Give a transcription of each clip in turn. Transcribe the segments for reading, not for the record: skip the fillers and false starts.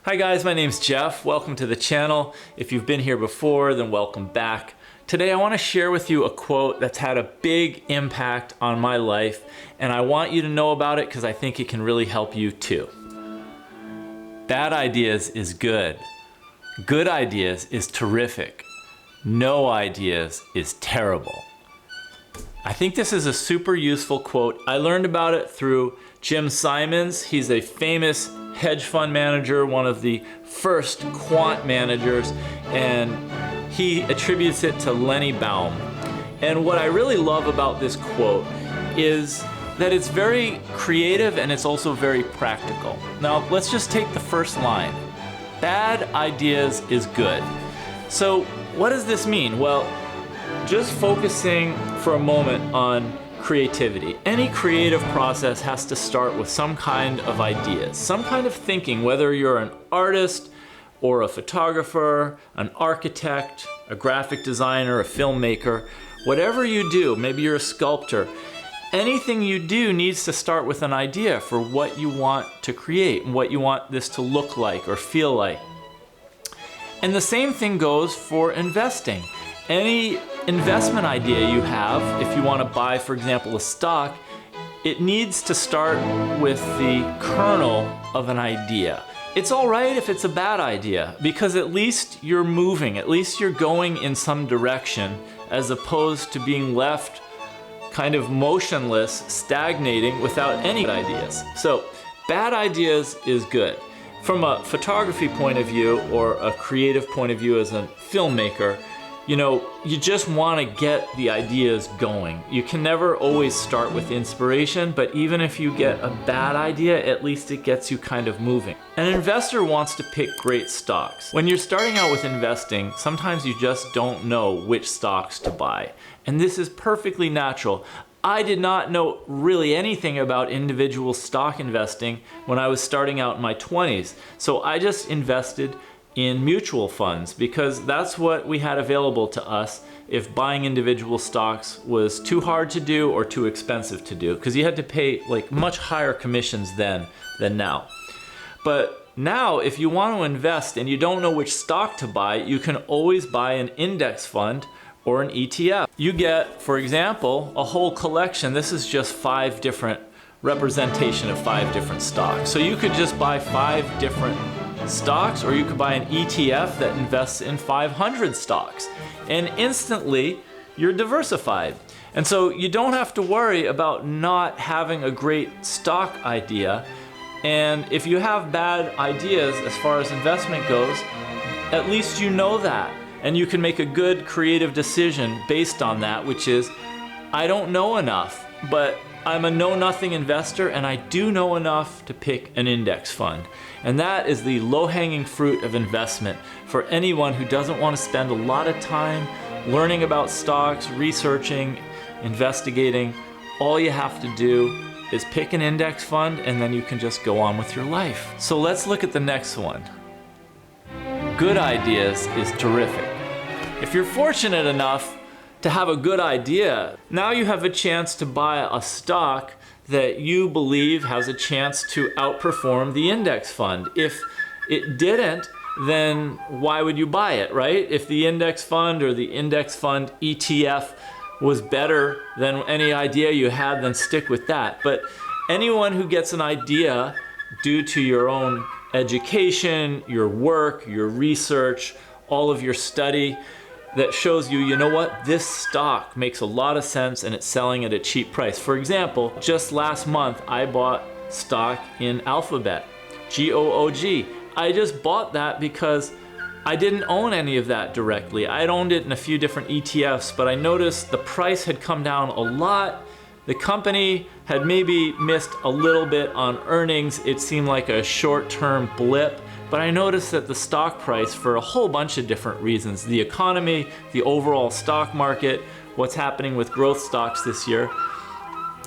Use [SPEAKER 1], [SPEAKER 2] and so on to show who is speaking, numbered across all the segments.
[SPEAKER 1] Hi guys, my name's Jeff. Welcome to the channel. If you've been here before, then welcome back. Today I want to share with you a quote that's had a big impact on my life, and I want you to know about it because I think it can really help you too. Bad ideas is good. Good ideas is terrific. No ideas is terrible. I think this is a super useful quote. I learned about it through Jim Simons. He's a famous hedge fund manager, one of the first quant managers, and he attributes it to Lenny Baum. And what I really love about this quote is that it's very creative and it's also very practical. Now, let's just take the first line. Bad ideas is good. So what does this mean? Well, just focusing for a moment on creativity. Any creative process has to start with some kind of ideas, some kind of thinking, whether you're an artist or a photographer, an architect, a graphic designer, a filmmaker, whatever you do, maybe you're a sculptor, anything you do needs to start with an idea for what you want to create and what you want this to look like or feel like. And the same thing goes for investing. Any investment idea you have, if you want to buy, for example, a stock, it needs to start with the kernel of an idea. It's all right if it's a bad idea, because at least you're moving, at least you're going in some direction, as opposed to being left kind of motionless, stagnating without any ideas. So, bad ideas is good. From a photography point of view, or a creative point of view as a filmmaker, you know, you just want to get the ideas going. You can never always start with inspiration, but even if you get a bad idea, at least it gets you kind of moving. An investor wants to pick great stocks. When you're starting out with investing, sometimes you just don't know which stocks to buy. And this is perfectly natural. I did not know really anything about individual stock investing when I was starting out in my 20s. So I just invested in mutual funds because that's what we had available to us if buying individual stocks was too hard to do or too expensive to do, because you had to pay like much higher commissions then than now. But now if you want to invest and you don't know which stock to buy, you can always buy an index fund or an ETF. You get, for example, a whole collection. This is just 5 different representation of 5 different stocks. So you could just buy 5 different stocks, or you could buy an ETF that invests in 500 stocks, and instantly you're diversified. And so you don't have to worry about not having a great stock idea. And if you have bad ideas as far as investment goes, at least you know that, and you can make a good creative decision based on that, which is, I don't know enough, but I'm a know-nothing investor and I do know enough to pick an index fund. And that is the low-hanging fruit of investment for anyone who doesn't want to spend a lot of time learning about stocks, researching, investigating. All you have to do is pick an index fund and then you can just go on with your life. So let's look at the next one. Good ideas is terrific. If you're fortunate enough to have a good idea, now you have a chance to buy a stock that you believe has a chance to outperform the index fund. If it didn't, then why would you buy it, right? If the index fund or the index fund ETF was better than any idea you had, then stick with that. But anyone who gets an idea due to your own education, your work, your research, all of your study, that shows you, you know what, this stock makes a lot of sense and it's selling at a cheap price. For example, just last month I bought stock in Alphabet, GOOG. I just bought that because I didn't own any of that directly. I owned it in a few different ETFs, but I noticed the price had come down a lot. The company had maybe missed a little bit on earnings. It seemed like a short-term blip. But I noticed that the stock price, for a whole bunch of different reasons, the economy, the overall stock market, what's happening with growth stocks this year,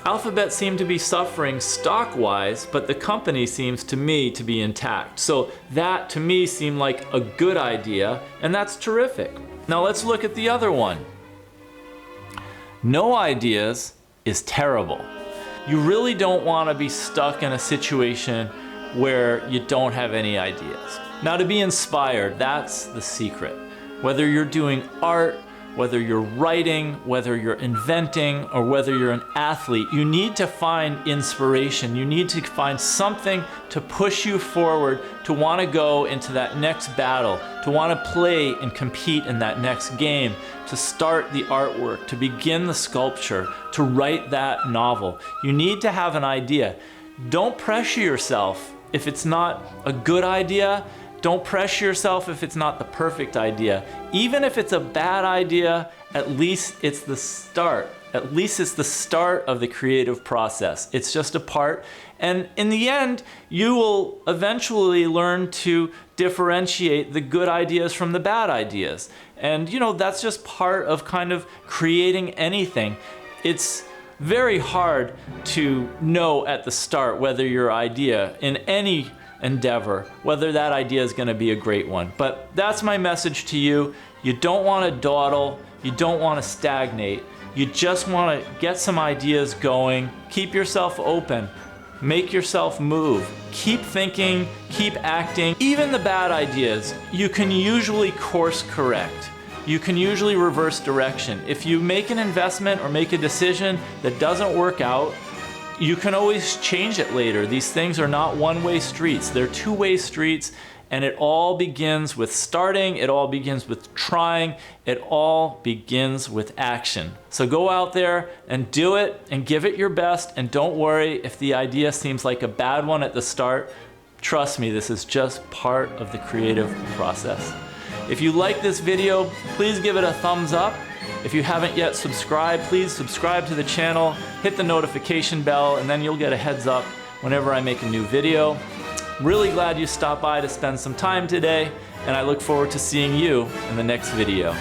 [SPEAKER 1] Alphabet seemed to be suffering stock-wise, but the company seems to me to be intact. So that to me seemed like a good idea, and that's terrific. Now let's look at the other one. No ideas is terrible. You really don't want to be stuck in a situation where you don't have any ideas. Now, to be inspired, that's the secret. Whether you're doing art, whether you're writing, whether you're inventing, or whether you're an athlete, you need to find inspiration. You need to find something to push you forward, to want to go into that next battle, to want to play and compete in that next game, to start the artwork, to begin the sculpture, to write that novel. You need to have an idea. Don't pressure yourself if it's not a good idea. Don't pressure yourself if it's not the perfect idea. Even if it's a bad idea, at least it's the start. At least it's the start of the creative process. It's just a part. And in the end, you will eventually learn to differentiate the good ideas from the bad ideas. And that's just part of kind of creating anything. It's very hard to know at the start whether your idea in any endeavor, whether that idea is going to be a great one. But that's my message to you. You don't want to dawdle. You don't want to stagnate. You just want to get some ideas going. Keep yourself open. Make yourself move. Keep thinking. Keep acting. Even the bad ideas, you can usually course correct. You can usually reverse direction. If you make an investment or make a decision that doesn't work out, you can always change it later. These things are not one-way streets. They're two-way streets, and it all begins with starting. It all begins with trying. It all begins with action. So go out there and do it and give it your best, and don't worry if the idea seems like a bad one at the start. Trust me, this is just part of the creative process. If you like this video, please give it a thumbs up. If you haven't yet subscribed, please subscribe to the channel, hit the notification bell, and then you'll get a heads up whenever I make a new video. Really glad you stopped by to spend some time today, and I look forward to seeing you in the next video.